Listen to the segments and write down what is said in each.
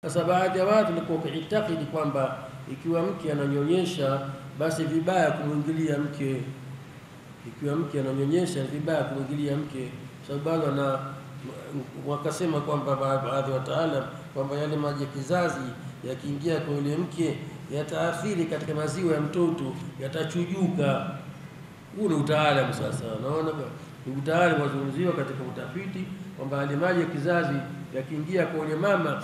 Sasa baadhi ya watu walikuwa wakiitakidi kwamba ikiwa mke ananyonyesha basi vibaya kumwingilia mke, ikiwa mke ananyonyesha vibaya kumwingilia mke, sababu na wakasema kwamba baadhi wa wataalamu kwamba yale maji ya kizazi yakiingia kwa yule mke yataathiri katika maziwa ya mtoto, yatachujuka. Huu ni utaalamu. Sasa unaona ni utaalamu wazungumziwa katika utafiti kwamba yale maji ya kizazi yakiingia kwa yule mama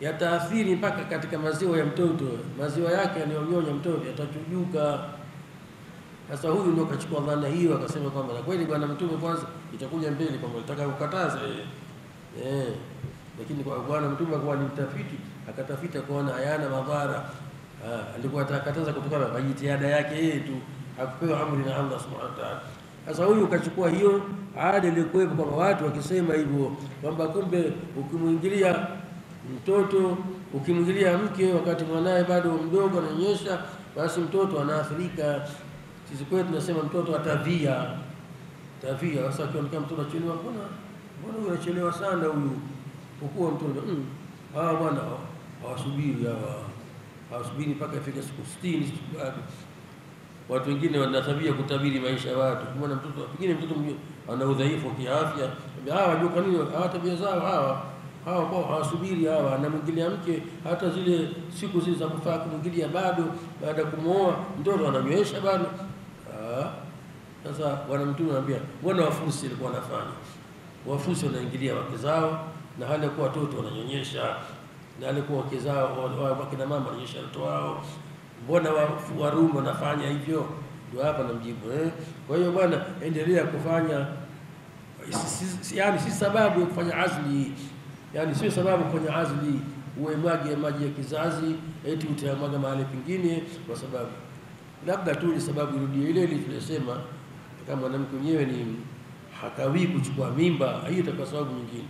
yataathiri mpaka katika maziwa ya mtoto, maziwa yake yanayonyonya mtoto yatachujuka. Sasa huyu ndio kachukua dhana hiyo akasema kwamba na kweli bwana Mtume kwanza itakuja mbele kwamba alitaka kukataza lakini kwa bwana Mtume kwa ni mtafiti akatafita kuona hayana madhara. Alikuwa atakataza kutokana na jitihada yake yeye tu, hakupewa amri na Allah subhanahu wa ta'ala. Sasa huyu kachukua hiyo ada iliyokuwepo kwamba watu wakisema hivyo kwamba kumbe ukimwingilia mtoto, ukimwingilia mke wakati mwanae bado mdogo ananyonyesha, basi mtoto anaathirika. Sisi kwetu tunasema mtoto atavia. Sasa akiona mtoto anachelewa, mbona huyu anachelewa sana huyu, ukua mtoto hawa bwana hawasubiri mpaka ifike siku 60 bado. Watu wengine wana tabia kutabiri maisha ya watu. Kama mtoto pengine mtoto ana udhaifu kiafya, hawa wajua kwa nini hawa tabia zao hawa kwa hawasubiri, hawa anamwingilia mke hata zile siku zile za kufaa kumwingilia bado, baada ya kumooa mtoto ananywesha bado. Sasa bwana Mtume anambia mbona wafusi walikuwa wanafanya, wafusi wanaingilia wake zao na hali kwa watoto wananyonyesha, na alikuwa wake zao wakina mama wananyonyesha watoto wao, mbona Warumi wanafanya hivyo? Ndio hapa namjibu Kwa hiyo bwana, endelea kufanya, yani si sababu ya kufanya azli, yani sio sababu kufanya azli uemwage maji ya kizazi eti utamwaga mahali pengine, kwa sababu labda tu ni sababu irudie ile ile tulisema, kama mwanamke mwenyewe ni hakawi kuchukua mimba, hiyo itakuwa sababu nyingine.